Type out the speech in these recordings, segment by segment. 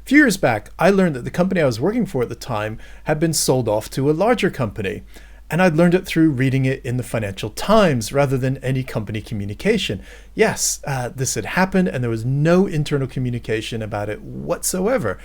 A few years back, I learned that the company I was working for at the time had been sold off to a larger company. And I'd learned it through reading it in the Financial Times rather than any company communication. Yes, this had happened and there was no internal communication about it whatsoever,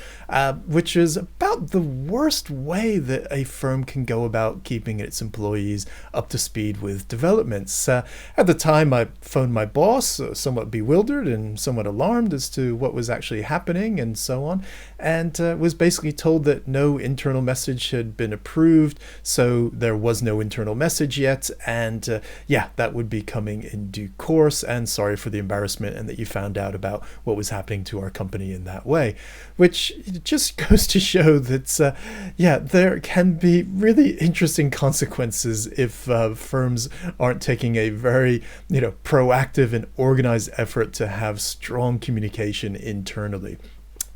which is about the worst way that a firm can go about keeping its employees up to speed with developments. At the time, I phoned my boss, somewhat bewildered and somewhat alarmed as to what was actually happening and so on, and was basically told that no internal message had been approved, so there was no internal message yet, and that would be coming in due course, and sorry for the embarrassment and that you found out about what was happening to our company in that way, which just goes to show that there can be really interesting consequences if firms aren't taking a very proactive and organized effort to have strong communication internally.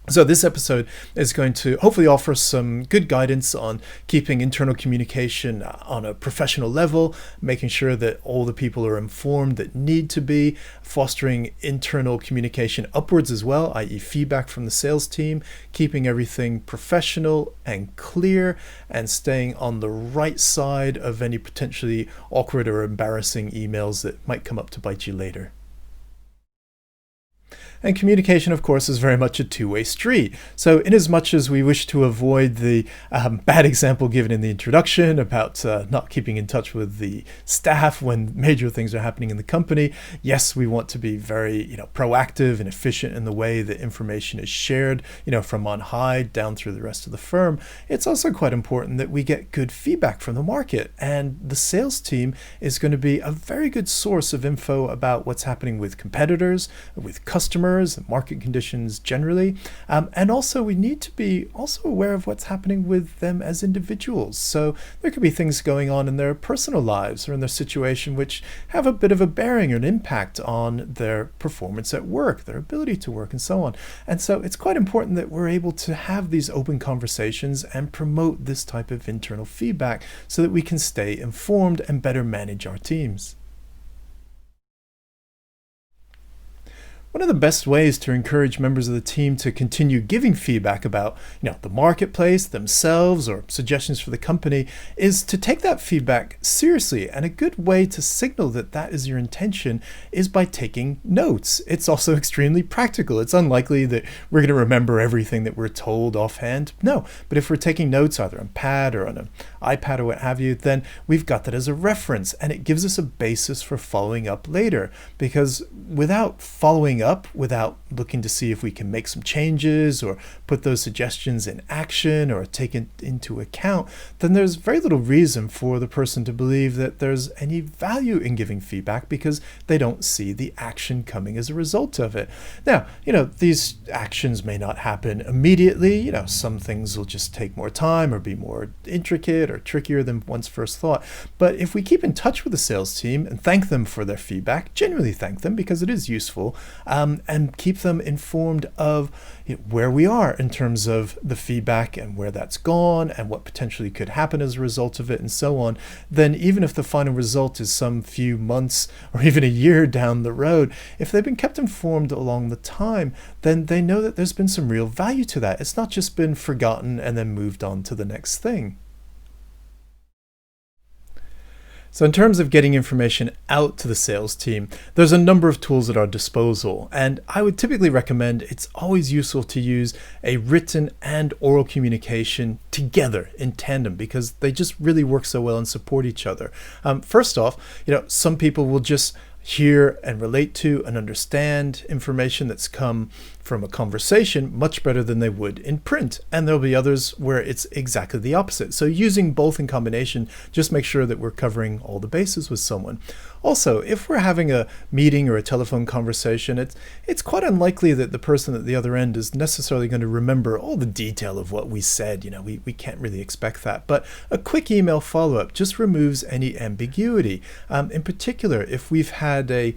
So this episode is going to hopefully offer some good guidance on keeping internal communication on a professional level, making sure that all the people are informed that need to be, fostering internal communication upwards as well, i.e. feedback from the sales team, keeping everything professional and clear, and staying on the right side of any potentially awkward or embarrassing emails that might come up to bite you later. And communication, of course, is very much a two-way street. So in as much as we wish to avoid the bad example given in the introduction about not keeping in touch with the staff when major things are happening in the company, yes, we want to be very proactive and efficient in the way that information is shared from on high down through the rest of the firm. It's also quite important that we get good feedback from the market, and the sales team is going to be a very good source of info about what's happening with competitors, with customers, market conditions generally, and also we need to be also aware of what's happening with them as individuals. So there could be things going on in their personal lives or in their situation which have a bit of a bearing or an impact on their performance at work, their ability to work, and so on. And so it's quite important that we're able to have these open conversations and promote this type of internal feedback so that we can stay informed and better manage our teams. One of the best ways to encourage members of the team to continue giving feedback about the marketplace, themselves, or suggestions for the company is to take that feedback seriously. And a good way to signal that that is your intention is by taking notes. It's also extremely practical. It's unlikely that we're going to remember everything that we're told offhand. No, but if we're taking notes either on pad or on an iPad or what have you, then we've got that as a reference, and it gives us a basis for following up later. Because without following up, without looking to see if we can make some changes or put those suggestions in action or take it into account, then there's very little reason for the person to believe that there's any value in giving feedback because they don't see the action coming as a result of it. Now, these actions may not happen immediately. Some things will just take more time or be more intricate or trickier than one's first thought. But if we keep in touch with the sales team and thank them for their feedback, genuinely thank them because it is useful, and keep them informed of where we are in terms of the feedback and where that's gone and what potentially could happen as a result of it and so on, then even if the final result is some few months or even a year down the road, if they've been kept informed along the time, then they know that there's been some real value to that. It's not just been forgotten and then moved on to the next thing. So in terms of getting information out to the sales team, there's a number of tools at our disposal, and I would typically recommend it's always useful to use a written and oral communication together in tandem because they just really work so well and support each other. First off, some people will just hear and relate to and understand information that's come from a conversation much better than they would in print. And there'll be others where it's exactly the opposite. So using both in combination, just make sure that we're covering all the bases with someone. Also, if we're having a meeting or a telephone conversation, it's quite unlikely that the person at the other end is necessarily going to remember all the detail of what we said. We can't really expect that. But a quick email follow-up just removes any ambiguity. In particular, if we've had a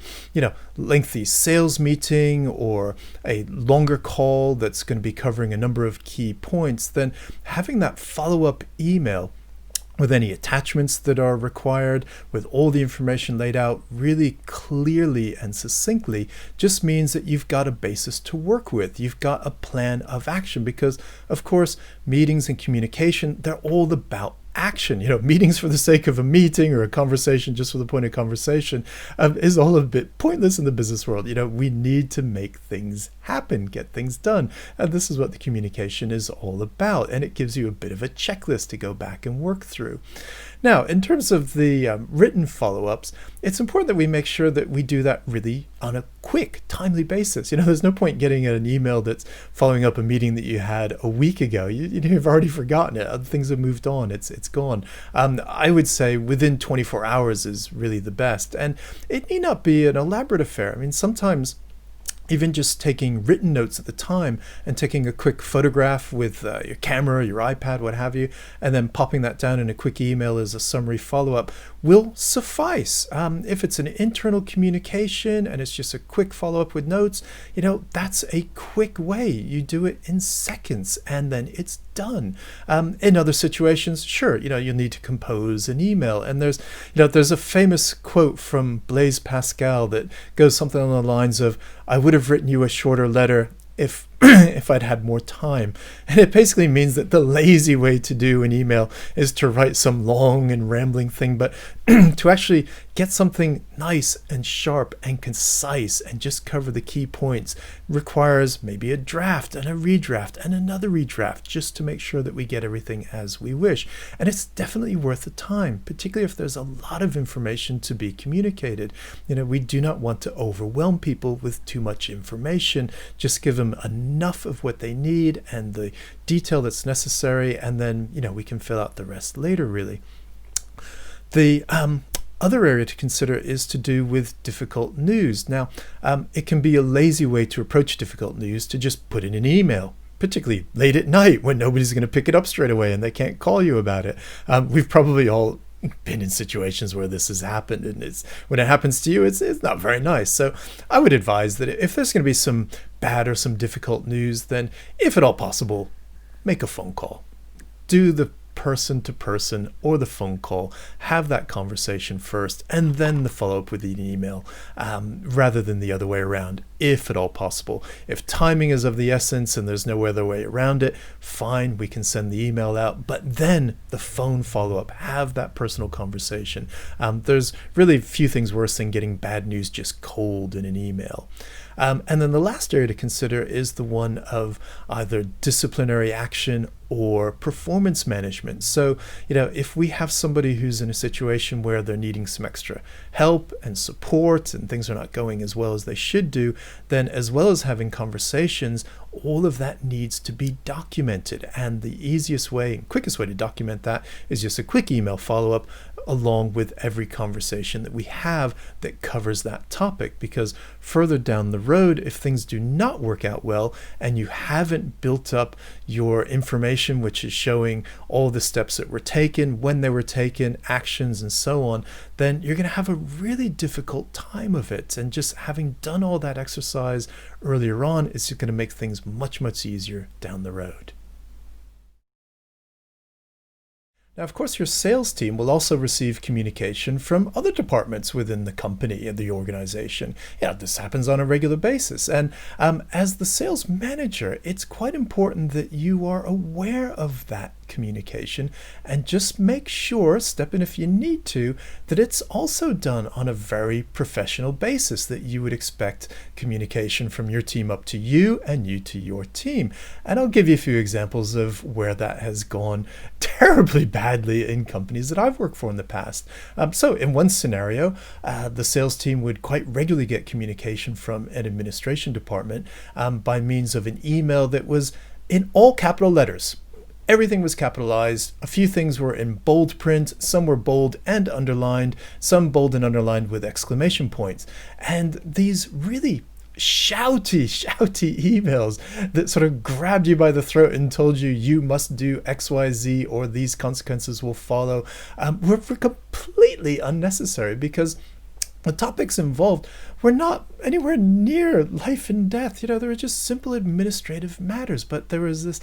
lengthy sales meeting or a longer call that's going to be covering a number of key points, then having that follow-up email with any attachments that are required, with all the information laid out really clearly and succinctly, just means that you've got a basis to work with. You've got a plan of action because, of course, meetings and communication, they're all about action. Meetings for the sake of a meeting or a conversation just for the point of conversation is all a bit pointless in the business world. We need to make things happen, get things done. And this is what the communication is all about. And it gives you a bit of a checklist to go back and work through. Now, in terms of the written follow-ups, it's important that we make sure that we do that really on a quick, timely basis. There's no point getting an email that's following up a meeting that you had a week ago. You've already forgotten it. Other things have moved on. It's gone. I would say within 24 hours is really the best. And it need not be an elaborate affair. Sometimes even just taking written notes at the time and taking a quick photograph with your camera, your iPad, what have you, and then popping that down in a quick email as a summary follow-up will suffice. If it's an internal communication and it's just a quick follow-up with notes, that's a quick way. You do it in seconds and then it's done. In other situations, sure, you'll need to compose an email. And there's a famous quote from Blaise Pascal that goes something along the lines of, "I would have written you a shorter letter if if I'd had more time." And it basically means that the lazy way to do an email is to write some long and rambling thing, but to actually get something nice and sharp and concise and just cover the key points requires maybe a draft and a redraft and another redraft just to make sure that we get everything as we wish. And it's definitely worth the time, particularly if there's a lot of information to be communicated. We do not want to overwhelm people with too much information. Just give them enough of what they need and the detail that's necessary, and then we can fill out the rest later, really. The other area to consider is to do with difficult news. Now, it can be a lazy way to approach difficult news to just put in an email, particularly late at night when nobody's going to pick it up straight away and they can't call you about it. We've probably all been in situations where this has happened, and when it happens to you, it's not very nice. So I would advise that if there's going to be some bad or some difficult news, then if at all possible, make a phone call. Do the person to person or the phone call, have that conversation first and then the follow-up with an email, rather than the other way around, if at all possible. If timing is of the essence and there's no other way around it, fine, we can send the email out, but then the phone follow-up, have that personal conversation. There's really few things worse than getting bad news just cold in an email. And then the last area to consider is the one of either disciplinary action or performance management. So, if we have somebody who's in a situation where they're needing some extra help and support and things are not going as well as they should do, then as well as having conversations, all of that needs to be documented. And the easiest way and quickest way to document that is just a quick email follow-up along with every conversation that we have that covers that topic. Because further down the road, if things do not work out well and you haven't built up your information, which is showing all the steps that were taken, when they were taken, actions and so on, then you're going to have a really difficult time of it. And just having done all that exercise earlier on is going to make things much, much easier down the road. Now, of course, your sales team will also receive communication from other departments within the company and the organization. This happens on a regular basis. And as the sales manager, it's quite important that you are aware of that communication and just make sure, step in if you need to, that it's also done on a very professional basis, that you would expect communication from your team up to you and you to your team. And I'll give you a few examples of where that has gone terribly badly in companies that I've worked for in the past. So in one scenario, the sales team would quite regularly get communication from an administration department by means of an email that was in all capital letters. Everything was capitalized. A few things were in bold print. Some were bold and underlined. Some bold and underlined with exclamation points. And these really shouty emails that sort of grabbed you by the throat and told you must do XYZ or these consequences will follow were completely unnecessary, because The topics involved were not anywhere near life and death. They were just simple administrative matters, but there was this,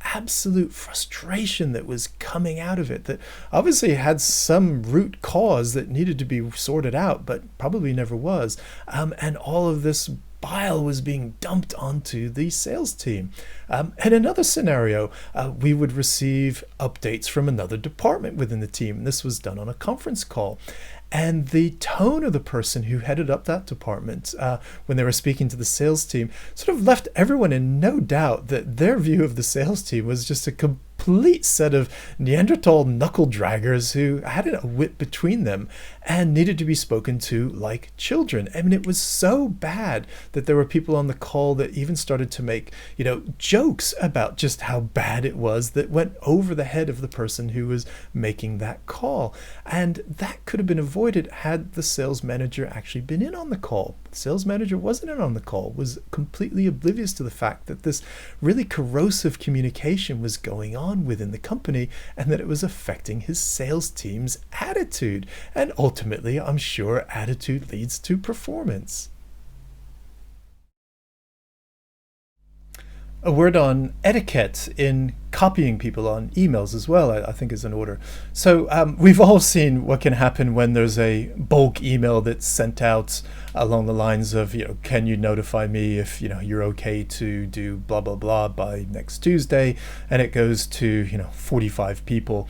absolute frustration that was coming out of it that obviously had some root cause that needed to be sorted out, but probably never was. And all of this bile was being dumped onto the sales team. In another scenario, we would receive updates from another department within the team. And this was done on a conference call. And the tone of the person who headed up that department when they were speaking to the sales team sort of left everyone in no doubt that their view of the sales team was just a complete set of Neanderthal knuckle draggers who hadn't a wit between them and needed to be spoken to like children. I mean, it was so bad that there were people on the call that even started to make, jokes about just how bad it was that went over the head of the person who was making that call. And that could have been avoided had the sales manager actually been in on the call. The sales manager wasn't in on the call, was completely oblivious to the fact that this really corrosive communication was going on within the company and that it was affecting his sales team's attitude. And ultimately, I'm sure attitude leads to performance. A word on etiquette in copying people on emails as well, I think is in order. So we've all seen what can happen when there's a bulk email that's sent out along the lines of, can you notify me if, you're okay to do blah, blah, blah by next Tuesday, and it goes to, 45 people.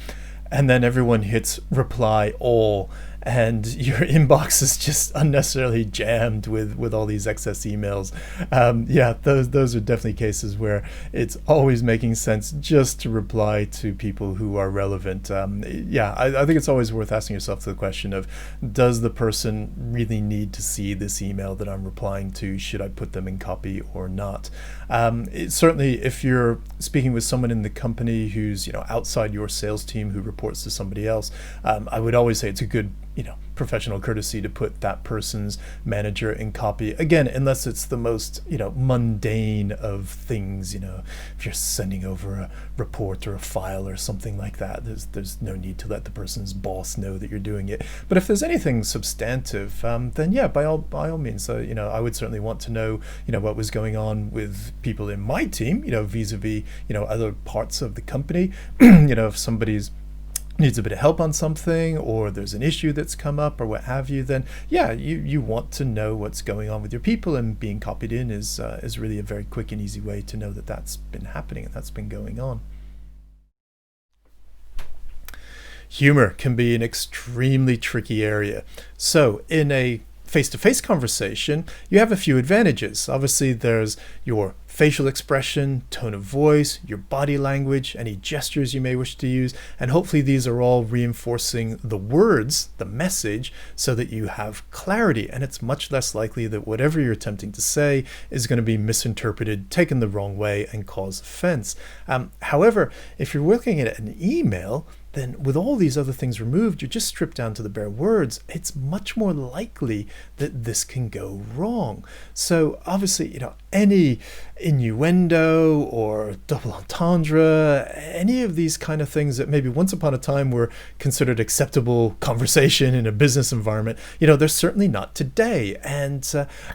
And then everyone hits reply all, and your inbox is just unnecessarily jammed with all these excess emails. Those are definitely cases where it's always making sense just to reply to people who are relevant. I think it's always worth asking yourself the question of, does the person really need to see this email that I'm replying to? Should I put them in copy or not? Certainly, if you're speaking with someone in the company who's outside your sales team who reports to somebody else, I would always say it's a good professional courtesy to put that person's manager in copy. Again, unless it's the most, mundane of things, if you're sending over a report or a file or something like that, there's no need to let the person's boss know that you're doing it. But if there's anything substantive, then yeah, by all means, I would certainly want to know, what was going on with people in my team, vis-a-vis, other parts of the company. If somebody's needs a bit of help on something, or there's an issue that's come up or what have you, then yeah, you want to know what's going on with your people, and being copied in is really a very quick and easy way to know that that's been happening and that's been going on. Humor can be an extremely tricky area. So in a face-to-face conversation, you have a few advantages. Obviously, there's your facial expression, tone of voice, your body language, any gestures you may wish to use, and hopefully these are all reinforcing the words, the message, so that you have clarity, and it's much less likely that whatever you're attempting to say is going to be misinterpreted, taken the wrong way, and cause offense. However, if you're looking at an email, then with all these other things removed, you're just stripped down to the bare words. It's much more likely that this can go wrong. So obviously, any innuendo or double entendre, any of these kind of things that maybe once upon a time were considered acceptable conversation in a business environment, they're certainly not today. And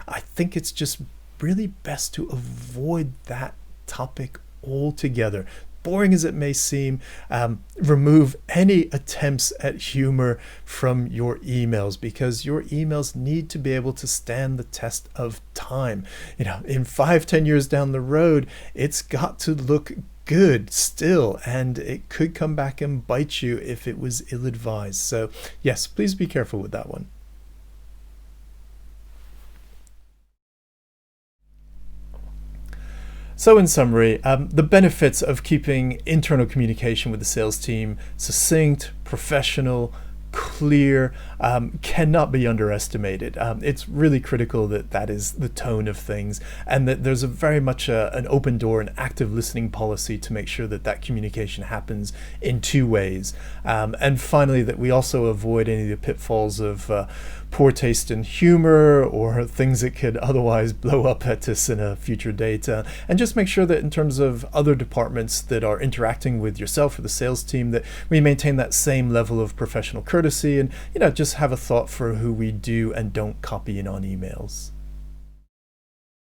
I think it's just really best to avoid that topic altogether. Boring as it may seem, remove any attempts at humor from your emails, because your emails need to be able to stand the test of time. In 5-10 years down the road, it's got to look good still, and it could come back and bite you if it was ill-advised. So yes, please be careful with that one. So in summary, the benefits of keeping internal communication with the sales team succinct, professional, clear, cannot be underestimated. It's really critical that that is the tone of things, and that there's a very much an open door and active listening policy to make sure that that communication happens in two ways. And finally, that we also avoid any of the pitfalls of poor taste in humor or things that could otherwise blow up at us in a future date, and just make sure that in terms of other departments that are interacting with yourself or the sales team, that we maintain that same level of professional courtesy courtesy and, just have a thought for who we do and don't copy in on emails.